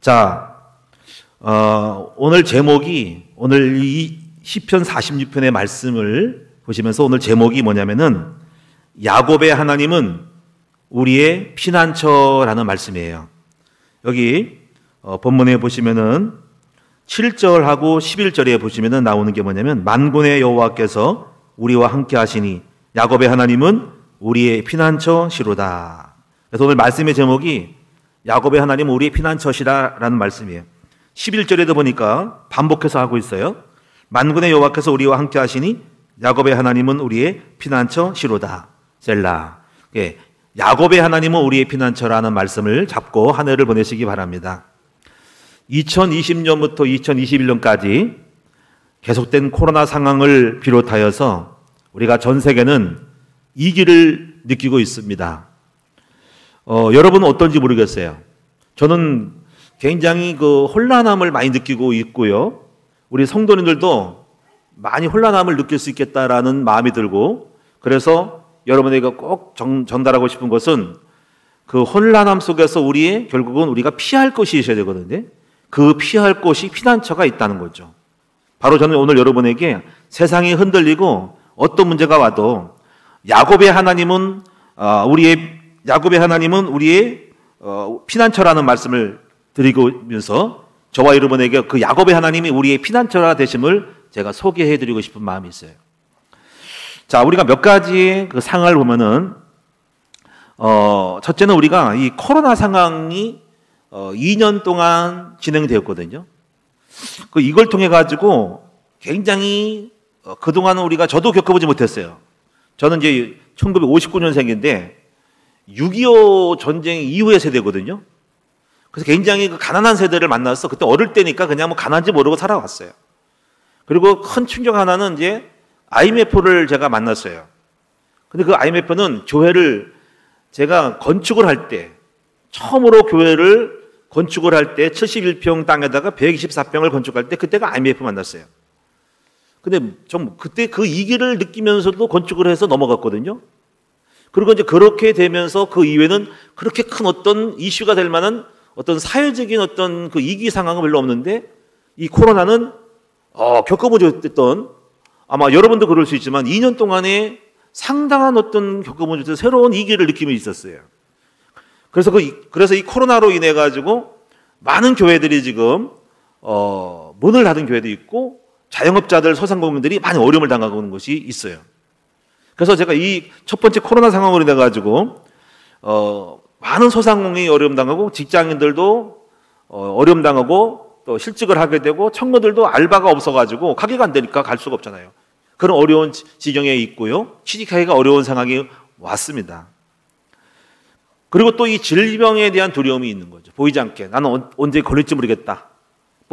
자, 오늘 제목이, 오늘 이 시편 46편의 말씀을 보시면서 오늘 제목이 뭐냐면은 야곱의 하나님은 우리의 피난처라는 말씀이에요. 여기 본문에 보시면은 7절하고 11절에 보시면은 나오는 게 뭐냐면 만군의 여호와께서 우리와 함께 하시니 야곱의 하나님은 우리의 피난처시로다. 그래서 오늘 말씀의 제목이 야곱의 하나님은 우리의 피난처시라라는 말씀이에요. 11절에도 보니까 반복해서 하고 있어요. 만군의 여호와께서 우리와 함께 하시니 야곱의 하나님은 우리의 피난처시로다. 셀라. 예, 야곱의 하나님은 우리의 피난처라는 말씀을 잡고 한 해를 보내시기 바랍니다. 2020년부터 2021년까지 계속된 코로나 상황을 비롯하여서 우리가 전 세계는 위기를 느끼고 있습니다. 여러분은 어떤지 모르겠어요. 저는 굉장히 혼란함을 많이 느끼고 있고요. 우리 성도님들도 많이 혼란함을 느낄 수 있겠다라는 마음이 들고, 그래서 여러분에게 꼭 전달하고 싶은 것은 그 혼란함 속에서 결국은 우리가 피할 것이 있어야 되거든요. 그 피할 곳이 피난처가 있다는 거죠. 바로 저는 오늘 여러분에게 세상이 흔들리고 어떤 문제가 와도 야곱의 하나님은 우리의 피난처라는 말씀을 드리면서 저와 여러분에게 그 야곱의 하나님이 우리의 피난처가 되심을 제가 소개해 드리고 싶은 마음이 있어요. 자, 우리가 몇 가지의 그 상황을 보면은 첫째는 우리가 이 코로나 상황이 2년 동안 진행되었거든요. 이걸 통해 가지고 굉장히 그동안은 저도 겪어보지 못했어요. 저는 이제 1959년생인데 6.25 전쟁 이후의 세대거든요. 그래서 굉장히 가난한 세대를 만나서 그때 어릴 때니까 그냥 가난한지 모르고 살아왔어요. 그리고 큰 충격 하나는 이제 IMF를 제가 만났어요. 근데 그 IMF는 교회를 제가 건축을 할 때, 처음으로 교회를 건축을 할 때 71평 땅에다가 124평을 건축할 때 그때가 IMF 만났어요. 근데 좀 그때 그 위기를 느끼면서도 건축을 해서 넘어갔거든요. 그리고 이제 그렇게 되면서 그 이후에는 그렇게 큰 어떤 이슈가 될 만한 어떤 사회적인 어떤 그 위기 상황은 별로 없는데, 이 코로나는 겪어보지 못했던, 아마 여러분도 그럴 수 있지만 2년 동안에 상당한 어떤 겪어보지 못했던 새로운 위기를 느낌이 있었어요. 그래서 이 코로나로 인해 가지고 많은 교회들이 지금 문을 닫은 교회도 있고 자영업자들, 소상공인들이 많이 어려움을 당하고 있는 것이 있어요. 그래서 제가 이 첫 번째 코로나 상황으로 인해 가지고 많은 소상공인이 어려움 당하고 직장인들도 어려움 당하고 또 실직을 하게 되고 청년들도 알바가 없어 가지고 가게가 안 되니까 갈 수가 없잖아요. 그런 어려운 지경에 있고요. 취직하기가 어려운 상황이 왔습니다. 그리고 또 이 질병에 대한 두려움이 있는 거죠. 보이지 않게 나는 언제 걸릴지 모르겠다.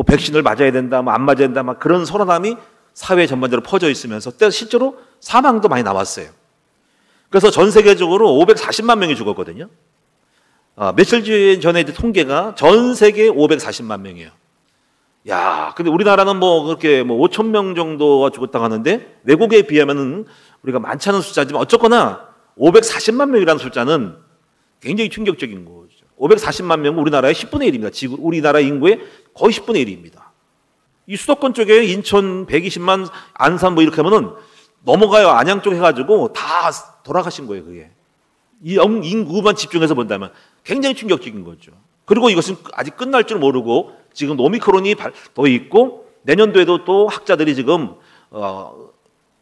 백신을 맞아야 된다, 안 맞아야 된다, 그런 설화담이 사회 전반적으로 퍼져 있으면서 실제로 사망도 많이 나왔어요. 그래서 전 세계적으로 540만 명이 죽었거든요. 며칠 전에 통계가 전 세계 540만 명이에요. 야, 근데 우리나라는 그렇게 5천 명 정도가 죽었다고 하는데 외국에 비하면은 우리가 많지 않은 숫자지만 어쨌거나 540만 명이라는 숫자는 굉장히 충격적인 거죠. 540만 명은 우리나라의 10분의 1입니다. 우리나라 인구의 거의 10분의 1입니다. 이 수도권 쪽에 인천 120만, 안산 이렇게 하면은 넘어가요. 안양 쪽 해가지고 다 돌아가신 거예요, 그게. 이 인구만 집중해서 본다면 굉장히 충격적인 거죠. 그리고 이것은 아직 끝날 줄 모르고 지금 오미크론이 더 있고 내년도에도 또 학자들이 지금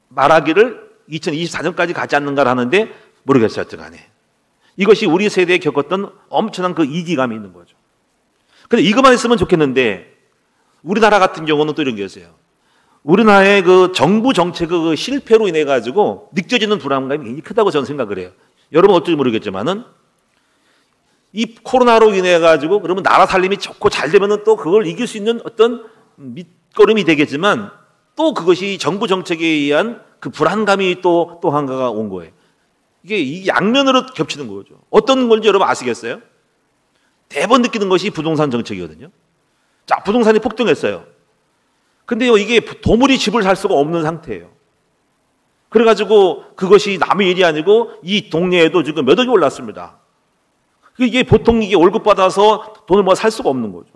말하기를 2024년까지 가지 않는가 하는데 모르겠어요, 어쨌간에. 이것이 우리 세대에 겪었던 엄청난 그 이기감이 있는 거죠. 근데 이것만 있으면 좋겠는데 우리나라 같은 경우는 또 이런 게 있어요. 우리나라의 그 정부 정책의 그 실패로 인해 가지고 느껴지는 불안감이 굉장히 크다고 저는 생각을 해요. 여러분 어떨지 모르겠지만은 이 코로나로 인해 가지고 그러면 나라 살림이 좋고 잘 되면은 또 그걸 이길 수 있는 어떤 밑거름이 되겠지만 또 그것이 정부 정책에 의한 그 불안감이 또 한가가 온 거예요. 이게 양면으로 겹치는 거죠. 어떤 건지 여러분 아시겠어요? 대번 느끼는 것이 부동산 정책이거든요. 자, 부동산이 폭등했어요. 근데요, 이게 도무지 집을 살 수가 없는 상태예요. 그래가지고 그것이 남의 일이 아니고 이 동네에도 지금 몇 억이 올랐습니다. 이게 보통 월급 받아서 돈을 살 수가 없는 거죠.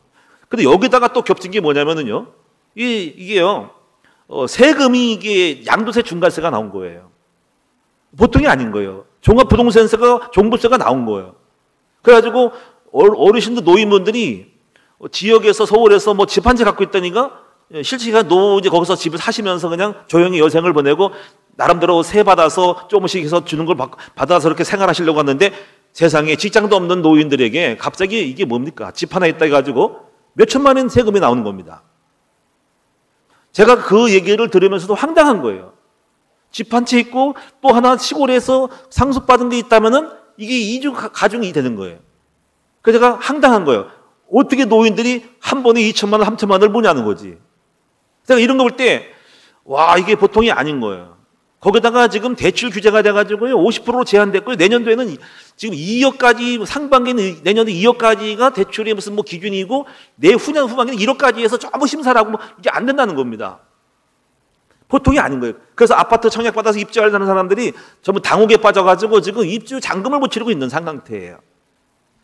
근데 여기다가 또 겹친 게 뭐냐면은요. 이게요. 세금이 이게 양도세 중과세가 나온 거예요. 보통이 아닌 거예요. 종합부동산세가 종부세가 나온 거예요. 그래가지고 어르신들 노인분들이 지역에서 서울에서 뭐 집 한 채 갖고 있다니까 실제가 이제 거기서 집을 사시면서 그냥 조용히 여생을 보내고 나름대로 세 받아서 조금씩 해서 주는 걸 받아서 이렇게 생활하시려고 하는데 세상에 직장도 없는 노인들에게 갑자기 이게 뭡니까? 집 하나 있다 해가지고 몇 천만 원 세금이 나오는 겁니다. 제가 그 얘기를 들으면서도 황당한 거예요. 집 한 채 있고 또 하나 시골에서 상속받은 게 있다면은 이게 이주 가중이 되는 거예요. 그래서 제가 황당한 거예요. 어떻게 노인들이 한 번에 2천만 원, 3천만 원을 보냐는 거지. 제가 이런 거 볼 때, 와, 이게 보통이 아닌 거예요. 거기다가 지금 대출 규제가 돼가지고요, 50%로 제한됐고요. 내년도에는 지금 2억까지, 상반기는 내년도 2억까지가 대출이 무슨 뭐 기준이고, 내후년 후반기는 1억까지 해서 전부 심사를 하고 뭐 이게 안 된다는 겁니다. 보통이 아닌 거예요. 그래서 아파트 청약받아서 입주하려는 사람들이 전부 당혹에 빠져가지고 지금 입주 잔금을 못 치르고 있는 상태예요.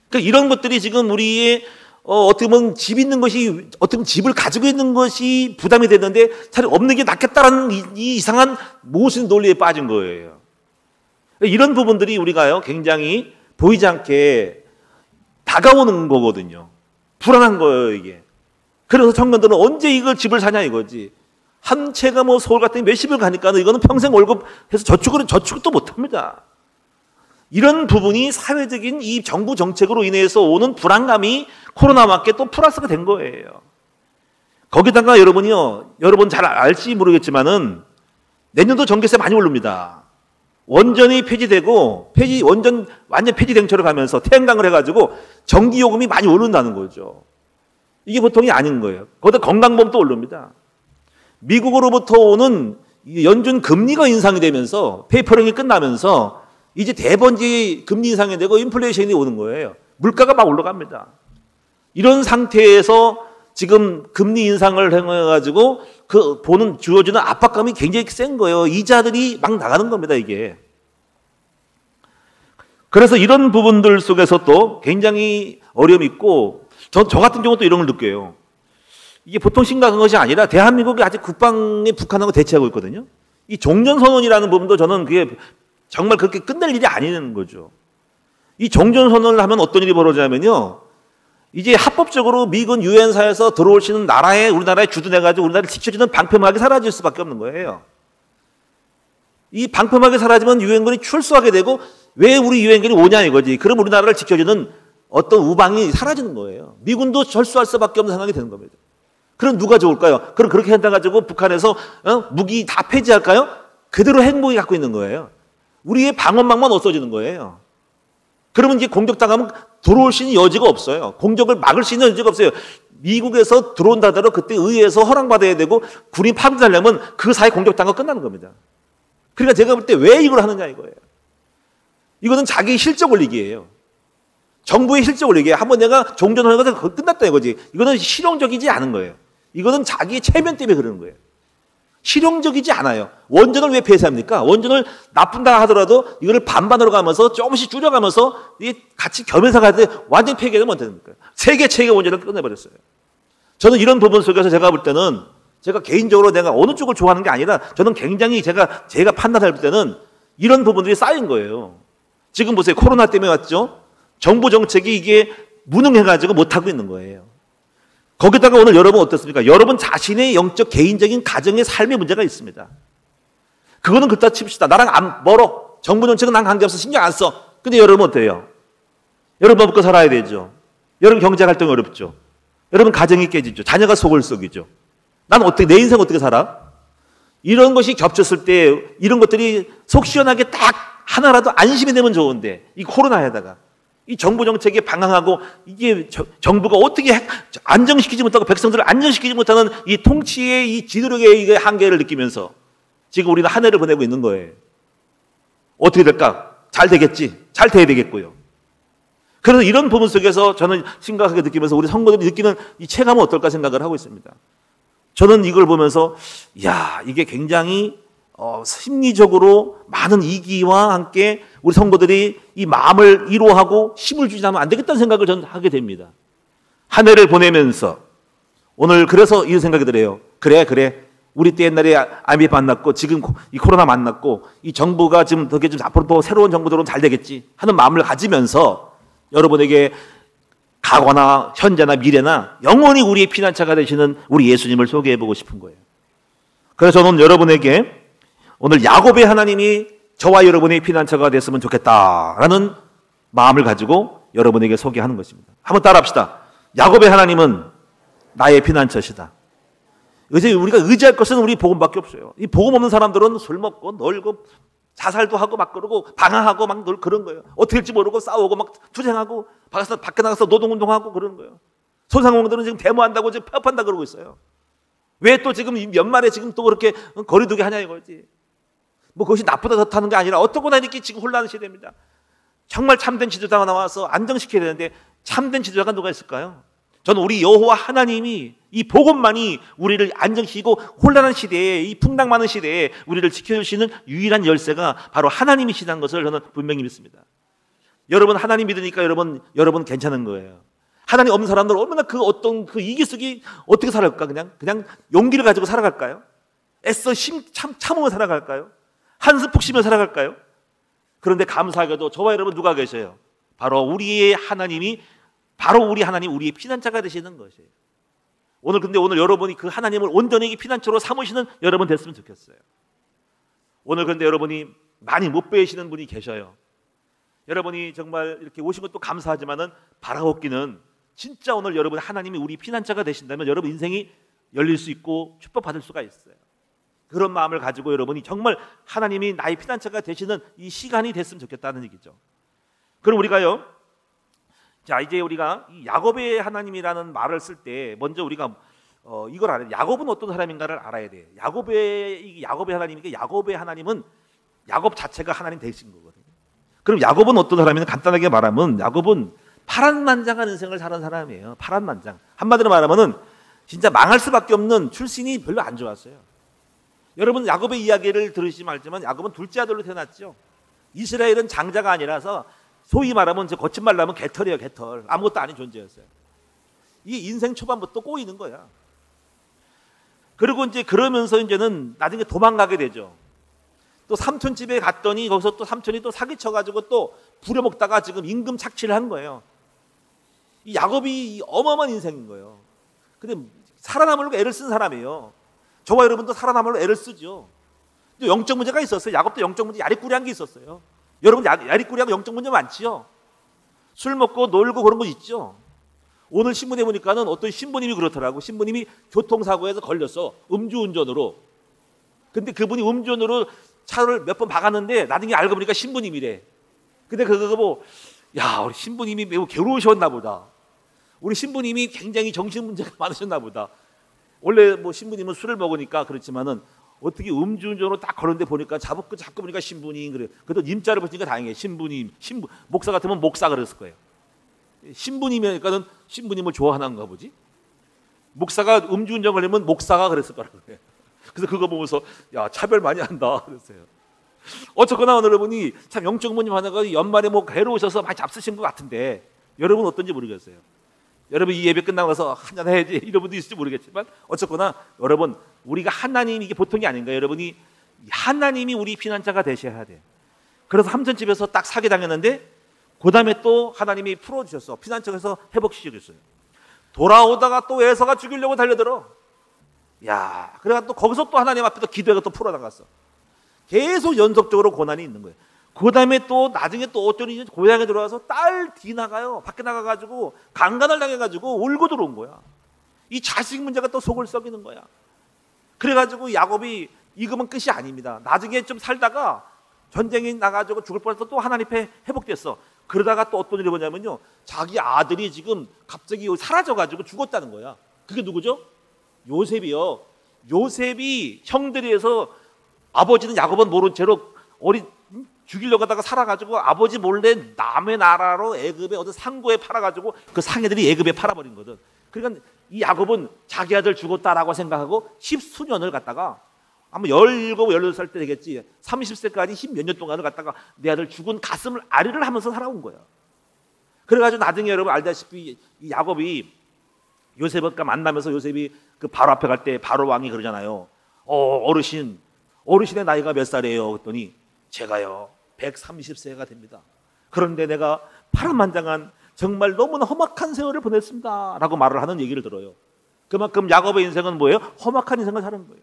그러니까 이런 것들이 지금 우리의 어떻게 보면 집 있는 것이, 어떻게 보면 집을 가지고 있는 것이 부담이 되는데 차라리 없는 게 낫겠다라는 이 이상한 모순 논리에 빠진 거예요. 이런 부분들이 우리가요, 굉장히 보이지 않게 다가오는 거거든요. 불안한 거예요, 이게. 그래서 청년들은 언제 이걸 집을 사냐 이거지. 한 채가 뭐 서울 같은 데 몇십을 가니까 이거는 평생 월급 해서 저축도 못 합니다. 이런 부분이 사회적인 이 정부 정책으로 인해서 오는 불안감이 코로나와 함께 또 플러스가 된 거예요. 거기다가 여러분 잘 알지 모르겠지만은 내년도 전기세 많이 오릅니다. 원전이 폐지되고 완전 폐지된 처럼 가면서 태양광을 해가지고 전기요금이 많이 오른다는 거죠. 이게 보통이 아닌 거예요. 거기다 건강보험도 오릅니다. 미국으로부터 오는 연준 금리가 인상이 되면서 페이퍼링이 끝나면서 이제 대번지 금리 인상이 되고 인플레이션이 오는 거예요. 물가가 막 올라갑니다. 이런 상태에서 지금 금리 인상을 해가지고 주어지는 압박감이 굉장히 센 거예요. 이자들이 막 나가는 겁니다, 이게. 그래서 이런 부분들 속에서 또 굉장히 어려움이 있고, 저 같은 경우도 이런 걸 느껴요. 이게 보통 심각한 것이 아니라 대한민국이 아직 국방에 북한하고 대치하고 있거든요. 이 종전선언이라는 부분도 저는 그게 정말 그렇게 끝낼 일이 아니는 거죠. 이 종전선언을 하면 어떤 일이 벌어지냐면요. 이제 합법적으로 미군 유엔사에서 들어올 수 있는 우리나라에 주둔해가지고 우리나라를 지켜주는 방패막이 사라질 수밖에 없는 거예요. 이 방패막이 사라지면 유엔군이 출소하게 되고 왜 우리 유엔군이 오냐 이거지. 그럼 우리나라를 지켜주는 어떤 우방이 사라지는 거예요. 미군도 철수할 수밖에 없는 상황이 되는 겁니다. 그럼 누가 좋을까요? 그럼 그렇게 한다가지고 북한에서 무기 다 폐지할까요? 그대로 핵무기 갖고 있는 거예요. 우리의 방어망만 없어지는 거예요. 그러면 이제 공격당하면 들어올 수 있는 여지가 없어요. 공격을 막을 수 있는 여지가 없어요. 미국에서 들어온다 하더라도 그때 의회에서 허락받아야 되고 군인 파병하려면 그 사이 공격당하고 끝나는 겁니다. 그러니까 제가 볼 때 왜 이걸 하느냐 이거예요. 이거는 자기 실적 올리기예요. 정부의 실적 올리기예요. 한번 내가 종전하고 끝났다 이거지. 이거는 실용적이지 않은 거예요. 이거는 자기의 체면 때문에 그러는 거예요. 실용적이지 않아요. 원전을 왜 폐쇄합니까? 원전을 나쁜다 하더라도 이거를 반반으로 가면서 조금씩 줄여가면서 같이 겸해서 가는데 완전 폐기하면 안 됩니까? 세계 최대 원전을 끝내버렸어요. 저는 이런 부분 속에서 제가 볼 때는 제가 개인적으로 내가 어느 쪽을 좋아하는 게 아니라 저는 굉장히 제가 판단할 때는 이런 부분들이 쌓인 거예요. 지금 보세요. 코로나 때문에 왔죠? 정부 정책이 이게 무능해가지고 못하고 있는 거예요. 거기다가 오늘 여러분 어떻습니까? 여러분 자신의 영적 개인적인 가정의 삶의 문제가 있습니다. 그거는 그따 칩시다. 나랑 안 멀어. 정부 정책은 난 관계없어. 신경 안 써. 근데 여러분 어때요? 여러분 먹고 살아야 되죠. 여러분 경제 활동이 어렵죠. 여러분 가정이 깨지죠. 자녀가 속을 썩이죠. 난 어떻게 내 인생 어떻게 살아? 이런 것이 겹쳤을 때 이런 것들이 속 시원하게 딱 하나라도 안심이 되면 좋은데 이 코로나에다가 이 정부 정책에 방황하고 이게 정부가 어떻게 안정시키지 못하고 백성들을 안정시키지 못하는 이 통치의 이 지도력의 한계를 느끼면서 지금 우리는 한 해를 보내고 있는 거예요. 어떻게 될까? 잘 되겠지. 잘 돼야 되겠고요. 그래서 이런 부분 속에서 저는 심각하게 느끼면서 우리 성도들이 느끼는 이 체감은 어떨까 생각을 하고 있습니다. 저는 이걸 보면서 이게 굉장히 심리적으로 많은 이기와 함께 우리 성도들이 이 마음을 이로하고 힘을 주지 않으면 안 되겠다는 생각을 저는 하게 됩니다. 한 해를 보내면서 오늘 그래서 이런 생각이 들어요. 그래. 우리 때 옛날에 IMF 만났고 지금 이 코로나 만났고 이 정부가 지금 되게 좀 앞으로 또 새로운 정부 들어오면 잘 되겠지 하는 마음을 가지면서 여러분에게 과거나 현재나 미래나 영원히 우리의 피난처가 되시는 우리 예수님을 소개해보고 싶은 거예요. 그래서 저는 여러분에게 오늘 야곱의 하나님이 저와 여러분의 피난처가 됐으면 좋겠다라는 마음을 가지고 여러분에게 소개하는 것입니다. 한번 따라합시다. 야곱의 하나님은 나의 피난처시다. 이제 우리가 의지할 것은 우리 복음밖에 없어요. 이 복음 없는 사람들은 술 먹고 놀고 자살도 하고 막 그러고 방황하고 막 그런 거예요. 어떻게 될지 모르고 싸우고 막 투쟁하고 밖에 나가서 노동운동하고 그러는 거예요. 소상공인들은 지금 데모한다고 지금 폐업한다 그러고 있어요. 왜 또 지금 연말에 지금 또 그렇게 거리두기 하냐 이거지. 뭐 그것이 나쁘다 좋다는 게 아니라 어떻거나 이렇게 지금 혼란 시대입니다. 정말 참된 지도자가 나와서 안정시켜야 되는데 참된 지도자가 누가 있을까요? 저는 우리 여호와 하나님이 이 복음만이 우리를 안정시키고 혼란한 시대에 이 풍랑 많은 시대에 우리를 지켜주시는 유일한 열쇠가 바로 하나님이시다는 것을 저는 분명히 믿습니다. 여러분 하나님 믿으니까 여러분 괜찮은 거예요. 하나님 없는 사람들 얼마나 그 어떤 그 이기속이 어떻게 살아갈까? 그냥 용기를 가지고 살아갈까요? 애써 참으며 살아갈까요? 한숨 푹 쉬며 살아갈까요? 그런데 감사하게도 저와 여러분 누가 계셔요? 바로 우리 하나님 우리의 피난처가 되시는 것이에요. 오늘 여러분이 그 하나님을 온전히 피난처로 삼으시는 여러분 됐으면 좋겠어요. 오늘 그런데 여러분이 많이 못 배우시는 분이 계셔요. 여러분이 정말 이렇게 오신 것도 감사하지만은 바라옵기는 진짜 오늘 여러분 하나님이 우리 피난처가 되신다면 여러분 인생이 열릴 수 있고 축복받을 수가 있어요. 그런 마음을 가지고 여러분이 정말 하나님이 나의 피난처가 되시는 이 시간이 됐으면 좋겠다는 얘기죠. 그럼 우리가요. 자, 이제 우리가 이 야곱의 하나님이라는 말을 쓸 때 먼저 우리가 이걸 알아야 돼. 야곱은 어떤 사람인가를 알아야 돼. 야곱의 하나님이니까 야곱의 하나님은 야곱 자체가 하나님 되신 거거든요. 그럼 야곱은 어떤 사람이냐? 간단하게 말하면 야곱은 파란만장한 인생을 사는 사람이에요. 파란만장. 한마디로 말하면은 진짜 망할 수밖에 없는 출신이 별로 안 좋았어요. 여러분 야곱의 이야기를 들으시지 말지만 야곱은 둘째 아들로 태어났죠. 이스라엘은 장자가 아니라서 소위 말하면 거친 말로 하면 개털이에요. 개털. 아무것도 아닌 존재였어요. 이게 인생 초반부터 꼬이는 거야. 그리고 이제 그러면서 이제는 나중에 도망가게 되죠. 또 삼촌 집에 갔더니 거기서 또 삼촌이 또 사기쳐가지고 또 부려먹다가 지금 임금 착취를 한 거예요. 이 야곱이 어마어마한 인생인 거예요. 근데 살아남으려고 애를 쓴 사람이에요. 저와 여러분도 살아남으려고 애를 쓰죠. 영적 문제가 있었어요. 야곱도 영적 문제, 야리꾸리한 게 있었어요. 여러분 야리꾸리하고 영적 문제 많지요. 술 먹고 놀고 그런 거 있죠. 오늘 신문에 보니까는 어떤 신부님이 그렇더라고. 신부님이 교통사고에서 걸렸어. 음주운전으로. 근데 그분이 음주운전으로 차를 몇 번 박았는데 나중에 알고 보니까 신부님이래. 근데 그거 뭐, 야, 우리 신부님이 매우 괴로우셨나 보다. 우리 신부님이 굉장히 정신 문제가 많으셨나 보다. 원래 뭐 신부님은 술을 먹으니까 그렇지만은 어떻게 음주운전으로 딱 걸었는데 보니까 자꾸 보니까 신부님 그래. 그래도 님자를 붙이니까 다행이에요. 신부님, 목사 같으면 목사 그랬을 거예요. 신부님이니까는 신부님을 좋아하는가 보지. 목사가 음주운전 걸리면 목사가 그랬을 거라고 그래요. 그래서 그거 보면서 야 차별 많이 한다 그랬어요. 어쨌거나 오늘 여러분이 참 영적 부모님 하나가 연말에 뭐 괴로우셔서 많이 잡수신 것 같은데 여러분 어떤지 모르겠어요. 여러분 이 예배 끝나고 나서 한잔 해야지 이런 분도 있을지 모르겠지만 어쨌거나 여러분 우리가 하나님이 이게 보통이 아닌가요? 여러분이 하나님이 우리 피난처가 되셔야 돼요. 그래서 함선집에서 딱 사기당했는데 그 다음에 또 하나님이 풀어주셨어. 피난처에서 회복시켜줬어요. 돌아오다가 또 에서가 죽이려고 달려들어. 야, 그래가 또 거기서 또 하나님 앞에 또 기도해가 또 풀어나갔어. 계속 연속적으로 고난이 있는 거예요. 그 다음에 또 나중에 또 어쩌니 고향에 들어와서 딸 뒤나가요. 밖에 나가가지고 강간을 당해가지고 울고 들어온 거야. 이 자식 문제가 또 속을 썩이는 거야. 그래가지고 야곱이 이거면 끝이 아닙니다. 나중에 좀 살다가 전쟁이 나가지고 죽을 뻔해서 또 하나님 앞에 회복됐어. 그러다가 또 어떤 일이 뭐냐면요. 자기 아들이 지금 갑자기 사라져가지고 죽었다는 거야. 그게 누구죠? 요셉이요. 요셉이 형들이 해서 아버지는 야곱은 모른 채로 죽이려고 하다가 살아가지고 아버지 몰래 남의 나라로 애굽에 어떤 상고에 팔아가지고 그 상해들이 애굽에 팔아버린 거든. 그러니까 이 야곱은 자기 아들 죽었다라고 생각하고 10수년을 갖다가 아마 17, 18살 때 되겠지. 30세까지 10몇 년 동안을 갖다가 내 아들 죽은 가슴을 아리를 하면서 살아온 거야. 그래가지고 나중에 여러분 알다시피 이 야곱이 요셉과 만나면서 요셉이 그 바로 앞에 갈 때 바로 왕이 그러잖아요. 어르신의 나이가 몇 살이에요? 그랬더니 제가요 130세가 됩니다. 그런데 내가 파란만장한 정말 너무나 험악한 세월을 보냈습니다 라고 말을 하는 얘기를 들어요. 그만큼 야곱의 인생은 뭐예요? 험악한 인생을 사는 거예요.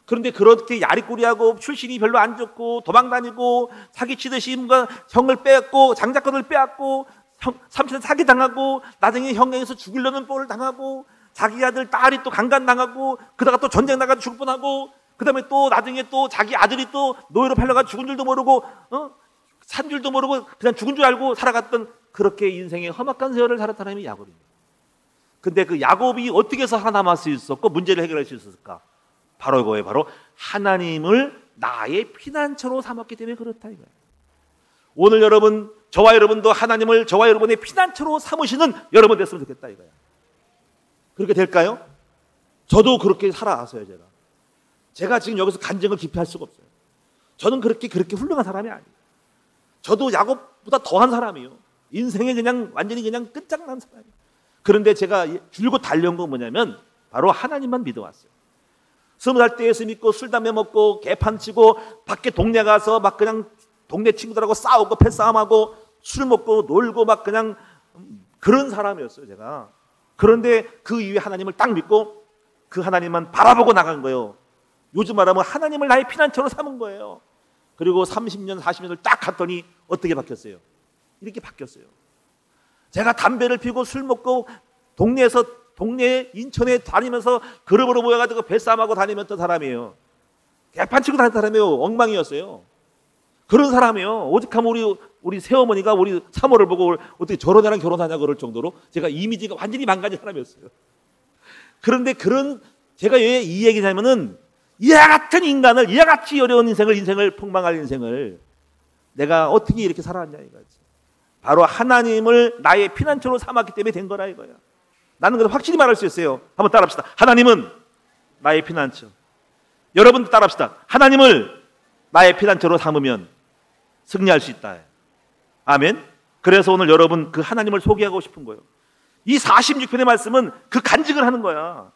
그런데 그렇게 야리꾸리하고 출신이 별로 안 좋고 도망다니고 사기치듯이 뭔가 형을 빼앗고 장자권을 빼앗고 삼촌 사기당하고 나중에 형에서 죽이려는 꼴을 당하고 자기 아들 딸이 또 강간당하고 그러다가 또 전쟁 나가서 죽을 뻔하고 그다음에 또 나중에 또 자기 아들이 또 노예로 팔려가 죽은 줄도 모르고 산 줄도 모르고 그냥 죽은 줄 알고 살아갔던 그렇게 인생의 험악한 세월을 살았던 사람이 야곱입니다. 근데 그 야곱이 어떻게 해서 살아남을 수 있었고 문제를 해결할 수 있었을까? 바로 이거예요. 바로 하나님을 나의 피난처로 삼았기 때문에 그렇다 이거예요. 오늘 여러분, 저와 여러분도 하나님을 저와 여러분의 피난처로 삼으시는 여러분 됐으면 좋겠다 이거야. 그렇게 될까요? 저도 그렇게 살아왔어요. 제가 지금 여기서 간증을 깊이 할 수가 없어요. 저는 그렇게 훌륭한 사람이 아니에요. 저도 야곱보다 더한 사람이에요. 인생에 그냥 완전히 그냥 끝장난 사람이에요. 그런데 제가 줄곧 달려온 건 뭐냐면 바로 하나님만 믿어왔어요. 20살 때 예수 믿고 술 담배 먹고 개판 치고 밖에 동네 가서 막 그냥 동네 친구들하고 싸우고 패싸움하고 술 먹고 놀고 막 그냥 그런 사람이었어요 제가. 그런데 그 이후에 하나님을 딱 믿고 그 하나님만 바라보고 나간 거예요. 요즘 말하면 하나님을 나의 피난처로 삼은 거예요. 그리고 30년 40년을 딱 갔더니 어떻게 바뀌었어요? 이렇게 바뀌었어요. 제가 담배를 피우고 술 먹고 동네 인천에 다니면서 그룹으로 모여가지고 배싸움하고 다니면서 사람이에요. 개판 치고 다니던 사람이에요. 엉망이었어요. 그런 사람이에요. 오직하면 우리 새어머니가 우리 사모를 보고 어떻게 저런 애랑 결혼하냐 그럴 정도로 제가 이미지가 완전히 망가진 사람이었어요. 그런데 제가 왜 이 얘기냐면은 이와 같은 인간을, 이와 같이 어려운 인생을 폭망할 인생을 내가 어떻게 이렇게 살아왔냐 이거지. 바로 하나님을 나의 피난처로 삼았기 때문에 된 거라 이거야. 나는 그래서 확실히 말할 수 있어요. 한번 따라합시다. 하나님은 나의 피난처. 여러분도 따라합시다. 하나님을 나의 피난처로 삼으면 승리할 수 있다. 아멘. 그래서 오늘 여러분 그 하나님을 소개하고 싶은 거예요. 이 46편의 말씀은 그 간증을 하는 거야.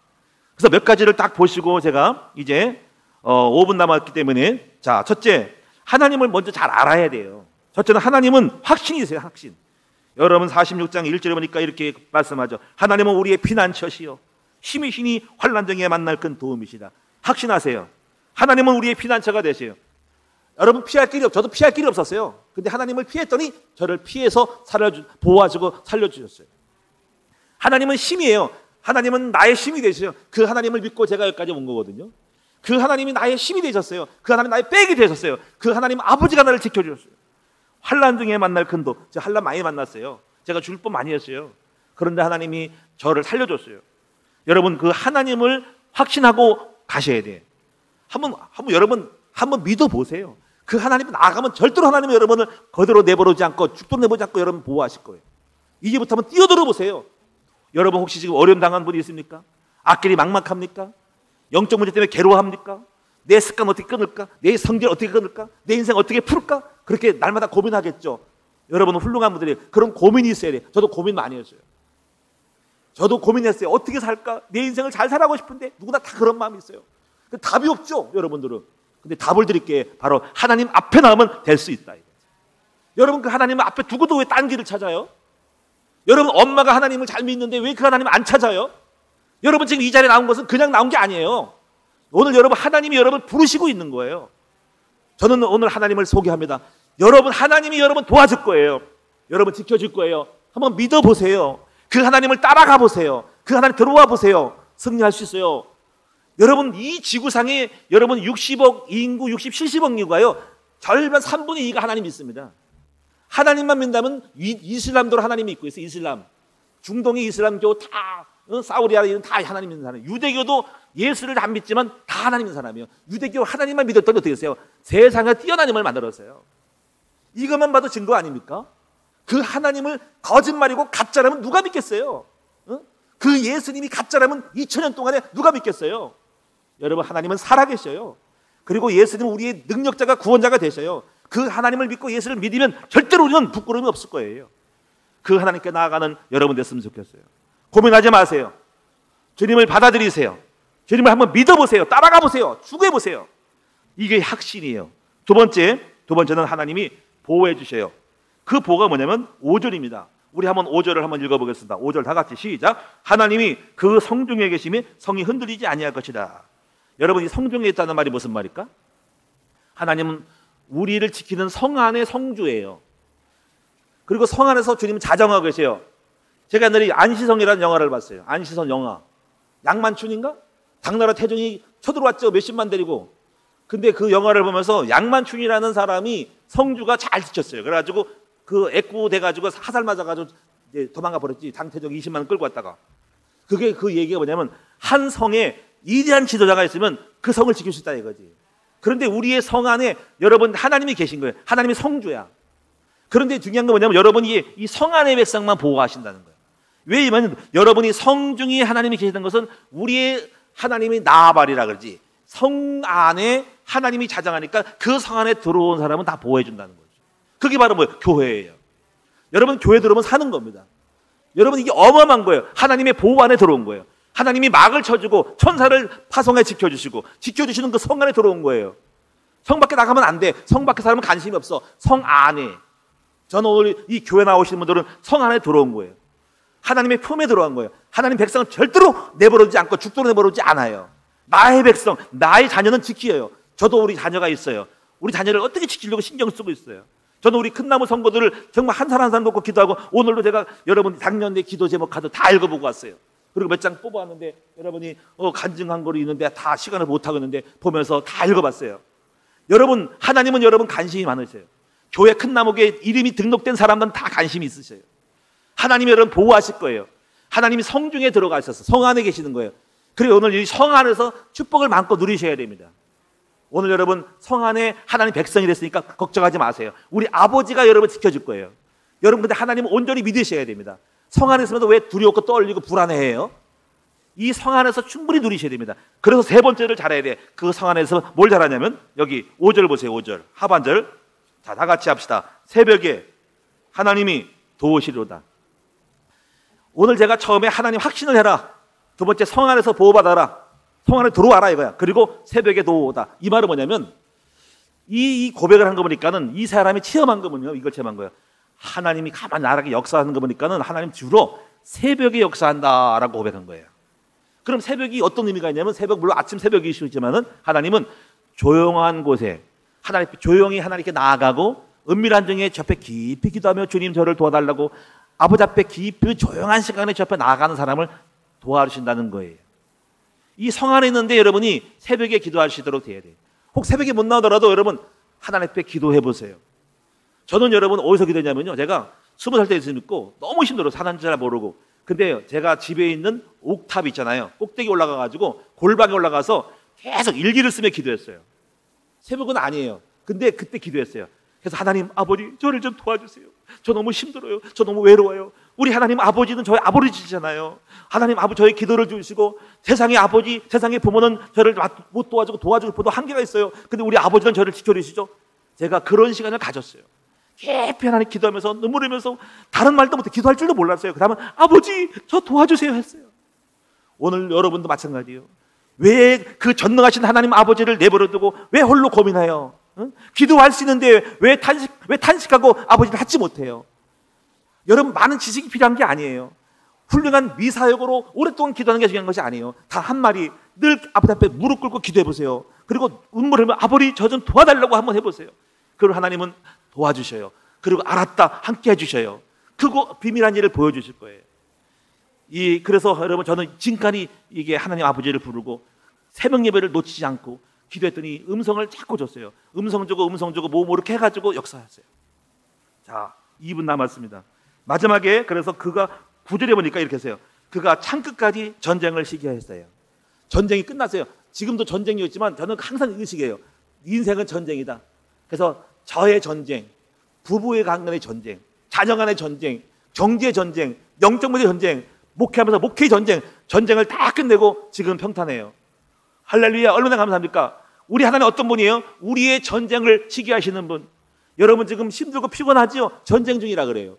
그래서 몇 가지를 딱 보시고 제가 이제 5분 남았기 때문에 자, 첫째, 하나님을 먼저 잘 알아야 돼요. 첫째는 하나님은 확신이 있어요. 확신. 여러분 46장 1절에 보니까 이렇게 말씀하죠. 하나님은 우리의 피난처시요 힘이시니 환난 중에 만날 큰 도움이시다. 확신하세요. 하나님은 우리의 피난처가 되세요. 여러분 저도 피할 길이 없었어요. 근데 하나님을 피했더니 저를 피해서 보호하시고 살려주셨어요. 하나님은 힘이에요. 하나님은 나의 힘이 되셔요. 그 하나님을 믿고 제가 여기까지 온 거거든요. 그 하나님이 나의 힘이 되셨어요. 그 하나님 나의 백이 되셨어요. 그 하나님 아버지가 나를 지켜주셨어요. 환난 중에 만날 큰 도. 제가 환난 많이 만났어요. 제가 줄 뻔 많이 했어요. 그런데 하나님이 저를 살려줬어요. 여러분 그 하나님을 확신하고 가셔야 돼. 여러분 한번 믿어보세요. 그 하나님이 나아가면 절대로 하나님은 여러분을 거대로 내버리지 않고 죽도록 내버리지 않고 여러분 보호하실 거예요. 이제부터 한번 뛰어들어 보세요. 여러분 혹시 지금 어려움 당한 분이 있습니까? 앞길이 막막합니까? 영적 문제 때문에 괴로워합니까? 내 습관 어떻게 끊을까? 내 성질 어떻게 끊을까? 내 인생 어떻게 풀까? 그렇게 날마다 고민하겠죠. 여러분은 훌륭한 분들이 그런 고민이 있어야 돼요. 저도 고민 많이 했어요. 저도 고민했어요. 어떻게 살까? 내 인생을 잘 살아가고 싶은데 누구나 다 그런 마음이 있어요. 답이 없죠, 여러분들은. 근데 답을 드릴게. 바로 하나님 앞에 나오면 될 수 있다. 여러분 그 하나님 앞에 두고도 왜 딴 길을 찾아요? 여러분 엄마가 하나님을 잘 믿는데 왜 그 하나님을 안 찾아요? 여러분 지금 이 자리에 나온 것은 그냥 나온 게 아니에요. 오늘 여러분 하나님이 여러분을 부르시고 있는 거예요. 저는 오늘 하나님을 소개합니다. 여러분 하나님이 여러분 도와줄 거예요. 여러분 지켜줄 거예요. 한번 믿어보세요. 그 하나님을 따라가 보세요. 그 하나님 들어와 보세요. 승리할 수 있어요. 여러분 이 지구상에 여러분 60억 인구 60, 70억 인구가요. 절반 3분의 2가 하나님 믿습니다. 하나님만 믿는다면 이슬람도 하나님이 있고 있어요. 이슬람. 중동의 이슬람교 다 사우디아라비아는 다 하나님 믿는 사람이에요. 유대교도 예수를 안 믿지만 다 하나님 믿는 사람이에요. 유대교 하나님만 믿었더니 어떻게 됐어요? 세상에 뛰어난 힘을 만들었어요. 이것만 봐도 증거 아닙니까? 그 하나님을 거짓말이고 가짜라면 누가 믿겠어요? 그 예수님이 가짜라면 2000년 동안에 누가 믿겠어요? 여러분 하나님은 살아계셔요. 그리고 예수님은 우리의 능력자가 구원자가 되셔요. 그 하나님을 믿고 예수를 믿으면 절대로 우리는 부끄러움이 없을 거예요. 그 하나님께 나아가는 여러분 됐으면 좋겠어요. 고민하지 마세요. 주님을 받아들이세요. 주님을 한번 믿어보세요. 따라가 보세요. 추구해 보세요. 이게 확신이에요. 두 번째는 하나님이 보호해 주셔요. 그 보호가 뭐냐면 5절입니다. 우리 한번 5절을 한번 읽어보겠습니다. 5절 다 같이 시작. 하나님이 그 성중에 계심이 성이 흔들리지 아니할 것이다. 여러분, 이 성중에 있다는 말이 무슨 말일까? 하나님은 우리를 지키는 성 안의 성주예요. 그리고 성 안에서 주님은 자정하고 계세요. 제가 옛날에 안시성이라는 영화를 봤어요. 안시성 영화. 양만춘인가? 당나라 태종이 쳐들어왔죠. 몇십만 데리고. 근데 그 영화를 보면서 양만춘이라는 사람이 성주가 잘 지켰어요. 그래가지고 그 애꾸돼가지고 화살 맞아가지고 이제 도망가 버렸지. 당태종 20만 원 끌고 왔다가. 그게 그 얘기가 뭐냐면 한 성에 위대한 지도자가 있으면 그 성을 지킬 수 있다 이거지. 그런데 우리의 성 안에 여러분 하나님이 계신 거예요. 하나님이 성주야. 그런데 중요한 건 뭐냐면 여러분이 이 성 안의 백성만 보호하신다는 거예요. 왜냐하면 여러분이 성중에 하나님이 계시는 것은 우리의 하나님이 나아발이라 그러지. 성 안에 하나님이 자장하니까 그 성 안에 들어온 사람은 다 보호해 준다는 거죠. 그게 바로 뭐예요? 교회예요. 여러분 교회 들어오면 사는 겁니다. 여러분 이게 어마어마한 거예요. 하나님의 보호 안에 들어온 거예요. 하나님이 막을 쳐주고 천사를 파송해 지켜주시고 지켜주시는 그 성 안에 들어온 거예요. 성 밖에 나가면 안 돼. 성 밖에 사람은 관심이 없어. 성 안에. 저는 오늘 이 교회 나오시는 분들은 성 안에 들어온 거예요. 하나님의 품에 들어간 거예요. 하나님 백성은 절대로 내버려두지 않고 죽도록 내버려두지 않아요. 나의 백성, 나의 자녀는 지켜요. 저도 우리 자녀가 있어요. 우리 자녀를 어떻게 지키려고 신경 쓰고 있어요. 저는 우리 큰나무 성도들을 정말 한 사람 한 사람 놓고 기도하고 오늘도 제가 여러분 작년에 기도 제목 카드 다 읽어보고 왔어요. 그리고 몇 장 뽑아왔는데 여러분이 간증한 거로 있는데 다 시간을 못하고 있는데 보면서 다 읽어봤어요. 여러분 하나님은 여러분 관심이 많으세요. 교회 큰나무교에 이름이 등록된 사람들은 다 관심이 있으셔요. 하나님이 여러분 보호하실 거예요. 하나님이 성중에 들어가 있어서 성 안에 계시는 거예요. 그리고 오늘 이 성 안에서 축복을 마음껏 누리셔야 됩니다. 오늘 여러분 성 안에 하나님 백성이 됐으니까 걱정하지 마세요. 우리 아버지가 여러분 지켜줄 거예요. 여러분 근데 하나님은 온전히 믿으셔야 됩니다. 성 안에 있으면 왜 두려웠고 떨리고 불안해해요? 이 성 안에서 충분히 누리셔야 됩니다. 그래서 세 번째를 잘해야 돼. 그 성 안에서 뭘 잘하냐면 여기 5절 보세요. 5절 하반절. 자, 다 같이 합시다. 새벽에 하나님이 도우시리로다. 오늘 제가 처음에 하나님 확신을 해라. 두 번째 성 안에서 보호받아라. 성 안에 들어와라 이거야. 그리고 새벽에 도우다. 이 말은 뭐냐면 이 고백을 한 거 보니까는 이 사람이 체험한 거군요. 이걸 체험한 거예요. 하나님이 가만히 나라하게 역사하는 거 보니까는 하나님 주로 새벽에 역사한다라고 고백한 거예요. 그럼 새벽이 어떤 의미가 있냐면 새벽 물론 아침 새벽이 있지만은 하나님은 조용한 곳에 하나님 조용히 하나님께 나아가고 은밀한 중에 저 앞에 깊이 기도하며 주님 저를 도와달라고 아버지 앞에 깊이 조용한 시간에 저 앞에 나아가는 사람을 도와주신다는 거예요. 이 성 안에 있는데 여러분이 새벽에 기도하시도록 돼야 돼요. 혹 새벽에 못 나오더라도 여러분 하나님 앞에 기도해 보세요. 저는 여러분 어디서 기도했냐면요. 제가 20살 때 있고 너무 힘들어요. 사는지 잘 모르고. 근데 제가 집에 있는 옥탑 있잖아요. 꼭대기 올라가가지고 골방에 올라가서 계속 일기를 쓰며 기도했어요. 새벽은 아니에요. 근데 그때 기도했어요. 그래서 하나님 아버지 저를 좀 도와주세요. 저 너무 힘들어요. 저 너무 외로워요. 우리 하나님 아버지는 저희 아버지시잖아요. 하나님 아버지 저의 기도를 주시고 세상의 아버지, 세상의 부모는 저를 못 도와주고 도와줄 보도 한계가 있어요. 근데 우리 아버지는 저를 지켜주시죠. 제가 그런 시간을 가졌어요. 깊이 하나님 기도하면서 눈물 흘리면서 다른 말도 못해 기도할 줄도 몰랐어요. 그 다음은 아버지 저 도와주세요 했어요. 오늘 여러분도 마찬가지예요. 왜 그 전능하신 하나님 아버지를 내버려두고 왜 홀로 고민해요? 응? 기도할 수 있는데 왜 탄식하고 아버지를 찾지 못해요? 여러분 많은 지식이 필요한 게 아니에요. 훌륭한 미사역으로 오랫동안 기도하는 게 중요한 것이 아니에요. 다 한 마리 늘 아버지 앞에 무릎 꿇고 기도해 보세요. 그리고 눈물 흘리면 아버지 저 좀 도와달라고 한번 해보세요. 그리고 하나님은 도와주셔요. 그리고 알았다 함께 해주셔요. 그거 비밀한 일을 보여주실 거예요. 그래서 여러분 저는 지금까지 이게 하나님 아버지를 부르고 새벽 예배를 놓치지 않고 기도했더니 음성을 자꾸 줬어요. 음성 주고 뭐 이렇게 해가지고 역사했어요. 자 2분 남았습니다. 마지막에 그래서 그가 9절에 보니까 이렇게 했어요. 그가 창끝까지 전쟁을 시기했어요. 전쟁이 끝났어요. 지금도 전쟁이었지만 저는 항상 의식이에요. 인생은 전쟁이다. 그래서 저의 전쟁, 부부의 간간의 전쟁, 자녀 간의 전쟁, 경제 전쟁, 영적 문제 전쟁, 목회하면서 목회 전쟁, 전쟁을 다 끝내고 지금 평탄해요. 할렐루야 얼마나 감사합니까? 우리 하나님 어떤 분이에요? 우리의 전쟁을 시기하시는 분. 여러분 지금 힘들고 피곤하지요? 전쟁 중이라 그래요.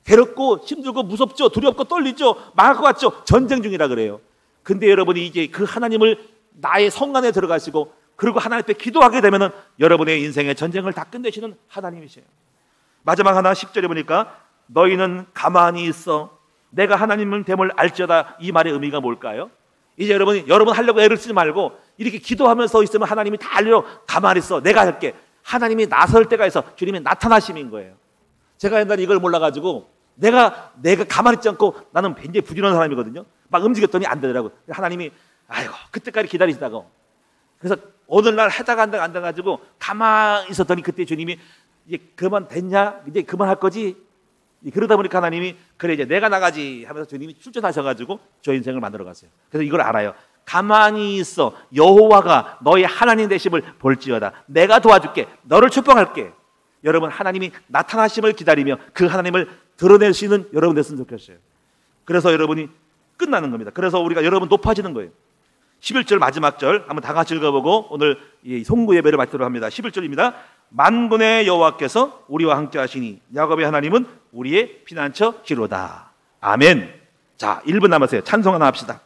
괴롭고 힘들고 무섭죠. 두렵고 떨리죠. 망할 것 같죠. 전쟁 중이라 그래요. 근데 여러분이 이제 그 하나님을 나의 성 안에 들어가시고 그리고 하나님 앞에 기도하게 되면은 여러분의 인생의 전쟁을 다 끝내시는 하나님이세요. 마지막 하나 10절에 보니까 너희는 가만히 있어 내가 하나님을 됨을 알지어다. 이 말의 의미가 뭘까요? 이제 여러분 하려고 애를 쓰지 말고 이렇게 기도하면서 있으면 하나님이 다 알려. 가만히 있어. 내가 할게. 하나님이 나설 때가 있어. 주님의 나타나심인 거예요. 제가 옛날에 이걸 몰라가지고 내가 가만히 있지 않고 나는 굉장히 부지런한 사람이거든요. 막 움직였더니 안 되더라고요. 하나님이 아이고 그때까지 기다리시다고. 그래서 오늘날 하다가 안 돼가지고 가만히 있었더니 그때 주님이 이제 그만 됐냐? 이제 그만할 거지? 그러다 보니까 하나님이 그래 이제 내가 나가지 하면서 주님이 출전하셔가지고 저 인생을 만들어 갔어요. 그래서 이걸 알아요. 가만히 있어. 여호와가 너의 하나님 되심을 볼지어다. 내가 도와줄게. 너를 축복할게. 여러분 하나님이 나타나심을 기다리며 그 하나님을 드러낼 수 있는 여러분 됐으면 좋겠어요. 그래서 여러분이 끝나는 겁니다. 그래서 우리가 여러분 높아지는 거예요. 11절 마지막 절 한번 다 같이 읽어보고 오늘 이 송구 예배를 마치도록 합니다. 11절입니다. 만군의 여호와께서 우리와 함께 하시니 야곱의 하나님은 우리의 피난처시로다. 아멘. 자, 1분 남았어요. 찬송 하나 합시다.